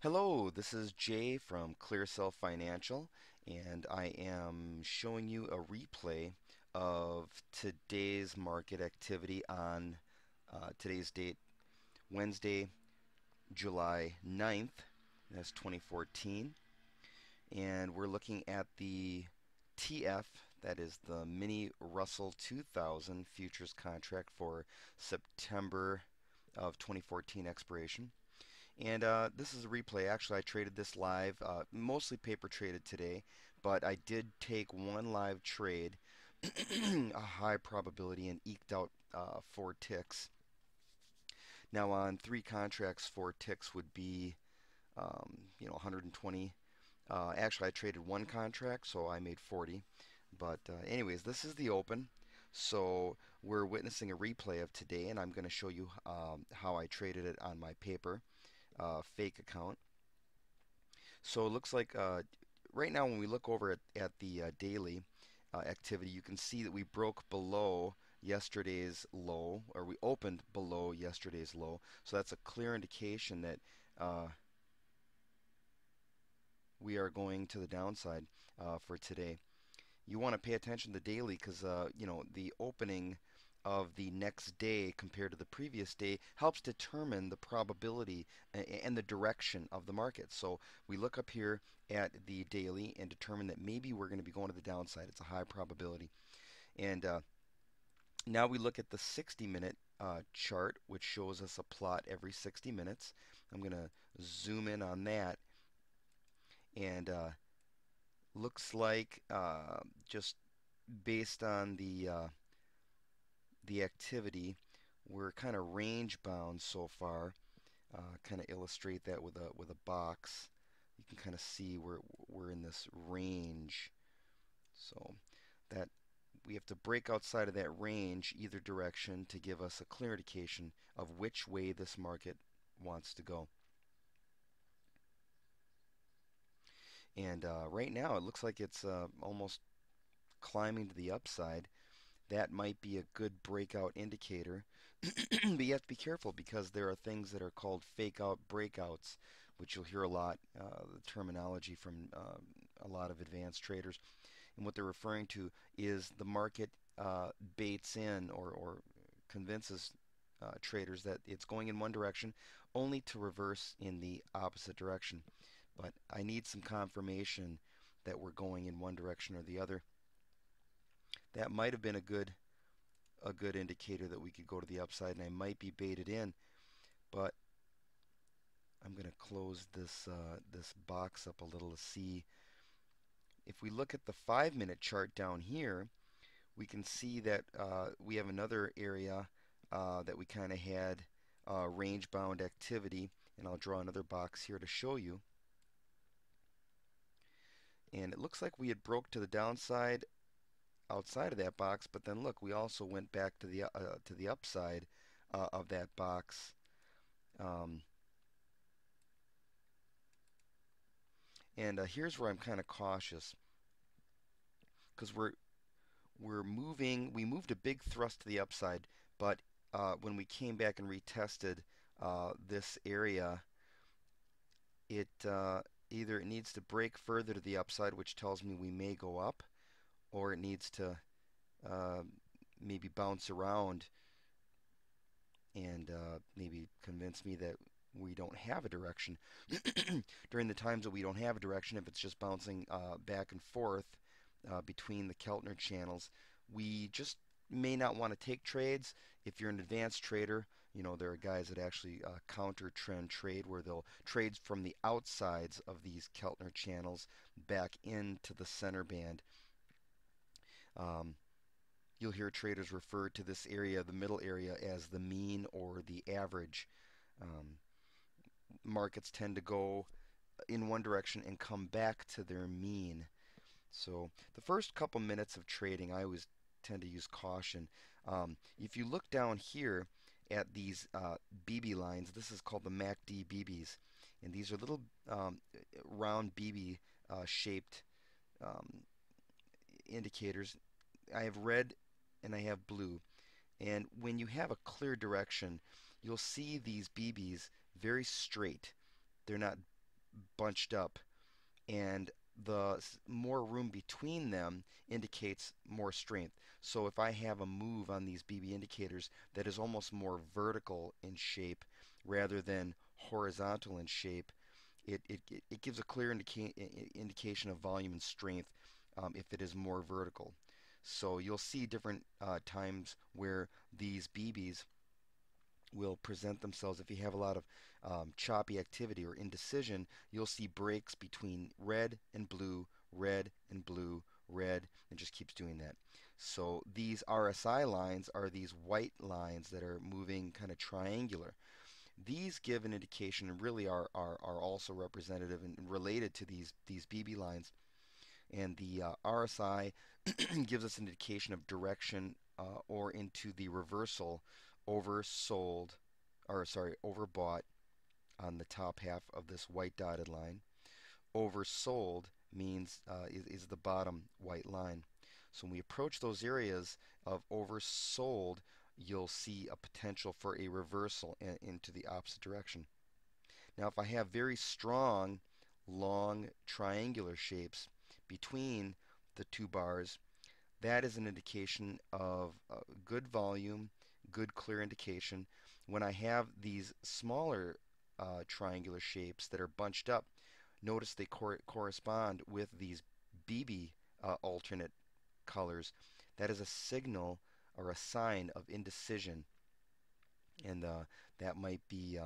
Hello, this is Jay from ClearSell Financial, and I am showing you a replay of today's market activity on today's date, Wednesday, July 9th. That's 2014. And we're looking at the TF, that is the Mini Russell 2000 futures contract for September of 2014 expiration. And this is a replay. Actually, I traded this live, mostly paper traded today, but I did take one live trade, a high probability, and eked out 4 ticks. Now, on 3 contracts, 4 ticks would be, 120. Actually, I traded 1 contract, so I made 40. But anyways, this is the open. So we're witnessing a replay of today, and I'm going to show you how I traded it on my paper fake account. So it looks like right now when we look over at the daily activity, you can see that we broke below yesterday's low, or we opened below yesterday's low. So that's a clear indication that we are going to the downside for today. You want to pay attention to the daily because the opening of the next day compared to the previous day helps determine the probability and the direction of the market. So we look up here at the daily and determine that maybe we're going to be going to the downside. It's a high probability. And now we look at the 60-minute chart, which shows us a plot every 60 minutes. I'm going to zoom in on that, and looks like just based on the activity, we're kind of range bound so far. Kind of illustrate that with a box. You can kind of see we're in this range. So that we have to break outside of that range either direction to give us a clear indication of which way this market wants to go. And right now it looks like it's almost climbing to the upside. That might be a good breakout indicator. But you have to be careful because there are things that are called fake out breakouts, which you'll hear a lot, the terminology from a lot of advanced traders. And what they're referring to is the market baits in or convinces traders that it's going in one direction only to reverse in the opposite direction. But I need some confirmation that we're going in one direction or the other. That might have been a good indicator that we could go to the upside, and I might be baited in. But I'm going to close this box up a little to see. If we look at the 5-minute chart down here, we can see that we have another area that we kind of had range-bound activity, and I'll draw another box here to show you. And it looks like we had broke to the downside outside of that box, but then look, we also went back to the upside of that box. And here's where I'm kind of cautious because we're moving. We moved a big thrust to the upside, but when we came back and retested this area, it either it needs to break further to the upside, which tells me we may go up, or it needs to uh, maybe bounce around and maybe convince me that we don't have a direction. During the times that we don't have a direction, if it's just bouncing back and forth between the Keltner channels, we just may not want to take trades. If you're an advanced trader, there are guys that actually counter trend trade where they'll trade from the outsides of these Keltner channels back into the center band. You'll hear traders refer to this area, the middle area, as the mean or the average. Um, Markets tend to go in one direction and come back to their mean. So the first couple minutes of trading, I always tend to use caution. If you look down here at these BB lines, this is called the MACD BBs, and these are little round BB shaped um, indicators. I have red and I have blue. And when you have a clear direction, you'll see these BBs very straight. They're not bunched up, and the more room between them indicates more strength. So if I have a move on these BB indicators that is almost more vertical in shape rather than horizontal in shape, it gives a clear indication of volume and strength if it is more vertical. So you'll see different times where these BBs will present themselves. If you have a lot of choppy activity or indecision, you'll see breaks between red and blue, red, and just keeps doing that. So these RSI lines are these white lines that are moving kind of triangular. These give an indication and really are also representative and related to these BB lines. And the RSI gives us an indication of direction or into the reversal oversold, or sorry, overbought on the top half of this white dotted line. Oversold means is the bottom white line. So when we approach those areas of oversold, you'll see a potential for a reversal into the opposite direction. Now, if I have very strong, long triangular shapes between the two bars, that is an indication of good volume, good clear indication. When I have these smaller triangular shapes that are bunched up, notice they correspond with these BB alternate colors. That is a signal or a sign of indecision, and that might be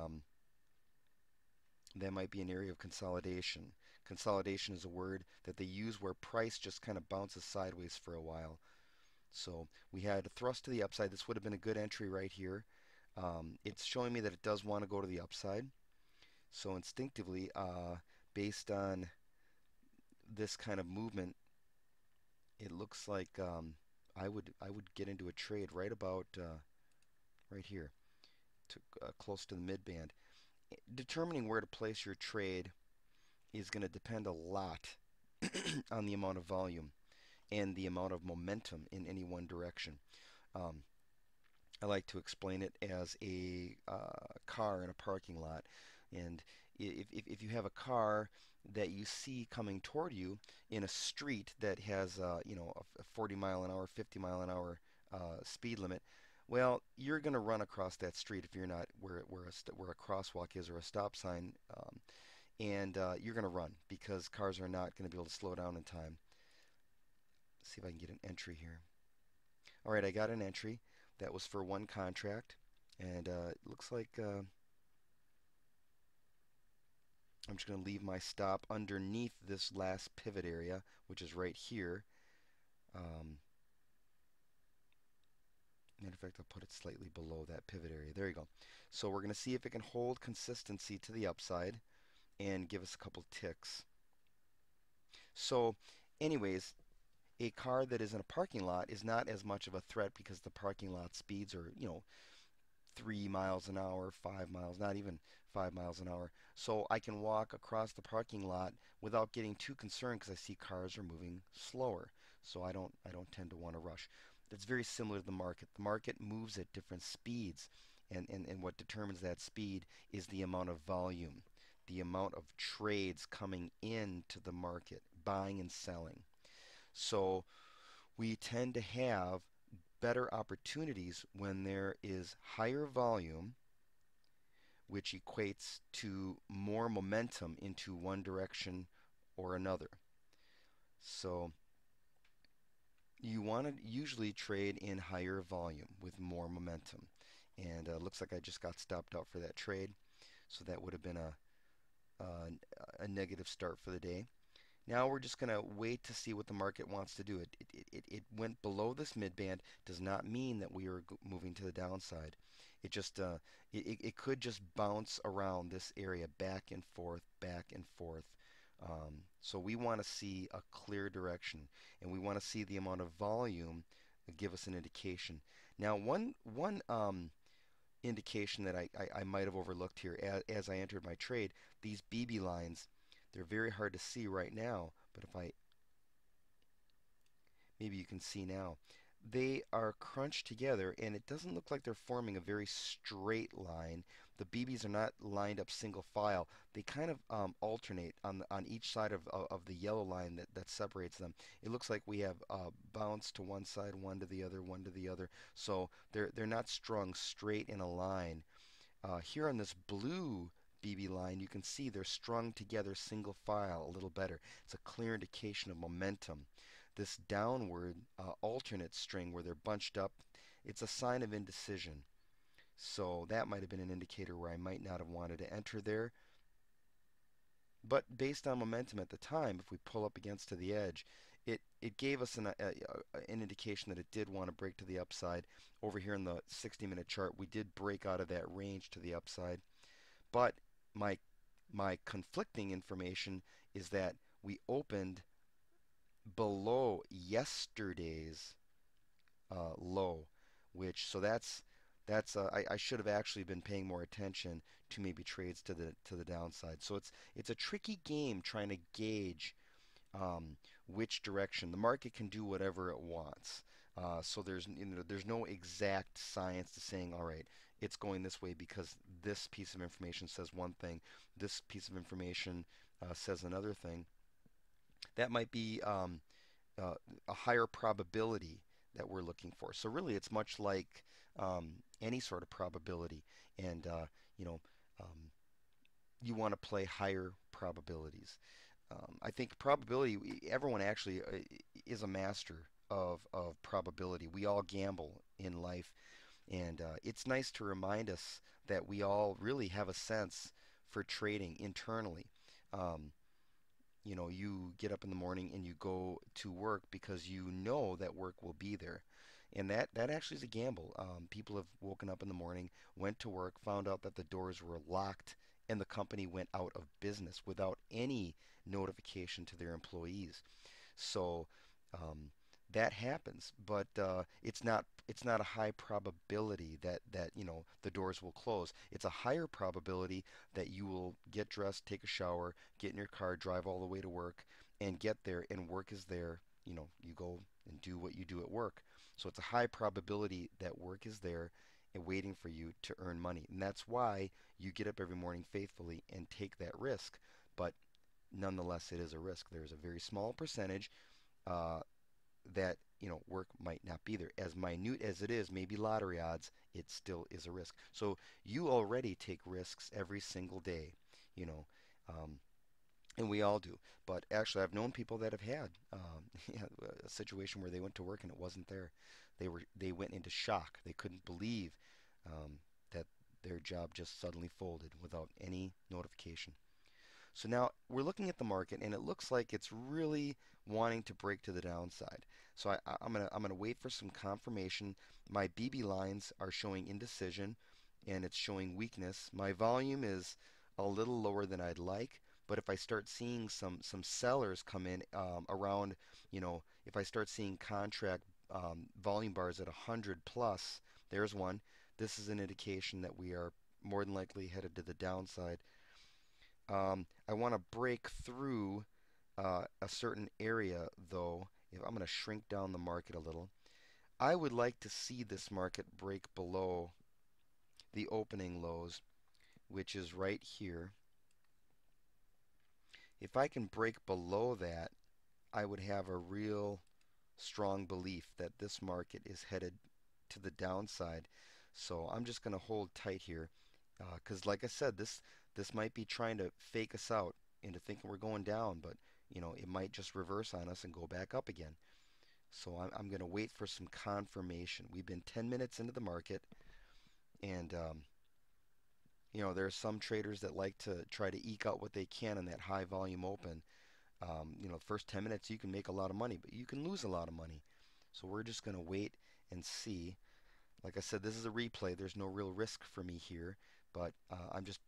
that might be an area of consolidation. Consolidation is a word that they use where price just kind of bounces sideways for a while. So we had a thrust to the upside. This would have been a good entry right here. It's showing me that it does want to go to the upside. So instinctively, based on this kind of movement, it looks like I would get into a trade right about right here, to, close to the mid band. Determining where to place your trade is going to depend a lot on the amount of volume and the amount of momentum in any one direction. Um, I like to explain it as a car in a parking lot. And if you have a car that you see coming toward you in a street that has, a 40 mile an hour, 50 mile an hour speed limit, well, you're going to run across that street if you're not where a crosswalk is or a stop sign, and you're going to run because cars are not going to be able to slow down in time. Let's see if I can get an entry here. All right, I got an entry. That was for one contract, and it looks like I'm just going to leave my stop underneath this last pivot area, which is right here. Um, Matter of fact, I'll put it slightly below that pivot area. There you go. So we're going to see if it can hold consistency to the upside and give us a couple ticks. So, anyways, a car that is in a parking lot is not as much of a threat because the parking lot speeds are, 3 miles an hour, 5 miles, not even 5 miles an hour. So I can walk across the parking lot without getting too concerned because I see cars are moving slower. So I don't tend to want to rush. That's very similar to the market. The market moves at different speeds, and what determines that speed is the amount of volume, the amount of trades coming into the market, buying and selling. So we tend to have better opportunities when there is higher volume, which equates to more momentum into one direction or another. So you want to usually trade in higher volume with more momentum. And looks like I just got stopped out for that trade. So that would have been a negative start for the day. Now we're just going to wait to see what the market wants to do. It went below this midband. Does not mean that we are moving to the downside. It just it could just bounce around this area back and forth, back and forth. So we want to see a clear direction, and we want to see the amount of volume give us an indication. Now, one indication that I might have overlooked here as I entered my trade, these BB lines, they're very hard to see right now, but if I maybe you can see now. they are crunched together, and it doesn't look like they're forming a very straight line. The BBs are not lined up single file. They kind of alternate on each side of the yellow line that separates them. It looks like we have bounce to one side, one to the other, one to the other. So they're not strung straight in a line. Here on this blue BB line, you can see they're strung together single file a little better. It's a clear indication of momentum. This downward alternate string where they're bunched up, it's a sign of indecision. So that might have been an indicator where I might not have wanted to enter there. But based on momentum at the time, if we pull up against to the edge, it gave us an indication that it did want to break to the upside. Over here in the 60-minute chart, we did break out of that range to the upside. But my my conflicting information is that we opened below yesterday's low, which so that's I should have actually been paying more attention to maybe trades to the downside. So it's a tricky game trying to gauge which direction the market can do whatever it wants. So there's no exact science to saying all right, it's going this way because this piece of information says one thing, this piece of information says another thing. That might be uh, a higher probability that we're looking for. So really, it's much like any sort of probability, and you know, um, you want to play higher probabilities. I think probability. Everyone actually is a master of probability. We all gamble in life, and it's nice to remind us that we all really have a sense for trading internally. Um, you get up in the morning and you go to work because you know that work will be there. And that actually is a gamble. People have woken up in the morning, went to work, found out that the doors were locked, and the company went out of business without any notification to their employees. So um, that happens, but it's not a high probability that the doors will close. It's a higher probability that you will get dressed, take a shower, get in your car, drive all the way to work, and get there, and work is there. You go and do what you do at work. So it's a high probability that work is there and waiting for you to earn money. And that's why you get up every morning faithfully and take that risk. But nonetheless, it is a risk. There's a very small percentage uh, that work might not be there. As minute as it is, maybe lottery odds, it still is a risk. So you already take risks every single day, you know, um, and we all do. But actually, I've known people that have had yeah, a situation where they went to work and it wasn't there. They went into shock. They couldn't believe that their job just suddenly folded without any notification. So now we're looking at the market, and it looks like it's really wanting to break to the downside. So I'm gonna wait for some confirmation. My BB lines are showing indecision, and it's showing weakness. My volume is a little lower than I'd like, but if I start seeing some sellers come in around, if I start seeing contract volume bars at 100 plus, there's one. This is an indication that we are more than likely headed to the downside. I want to break through a certain area, though. If I'm going to shrink down the market a little, I would like to see this market break below the opening lows, which is right here. If I can break below that, I would have a real strong belief that this market is headed to the downside. So I'm just going to hold tight here because, like I said, this might be trying to fake us out into thinking we're going down, but it might just reverse on us and go back up again. So I'm going to wait for some confirmation. We've been 10 minutes into the market, and there are some traders that like to try to eke out what they can in that high volume open. The first 10 minutes you can make a lot of money, but you can lose a lot of money. So we're just going to wait and see. Like I said, this is a replay. There's no real risk for me here, but I'm just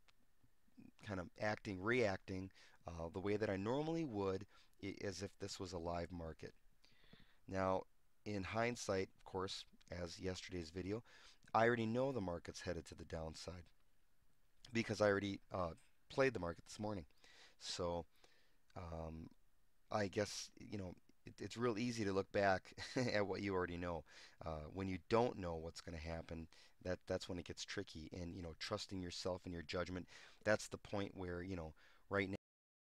kind of reacting the way that I normally would as if this was a live market. Now, in hindsight, of course, as yesterday's video, I already know the market's headed to the downside because I already played the market this morning. So um, I guess, it's real easy to look back at what you already know. When you don't know what's going to happen, that's when it gets tricky. And trusting yourself and your judgment, that's the point where right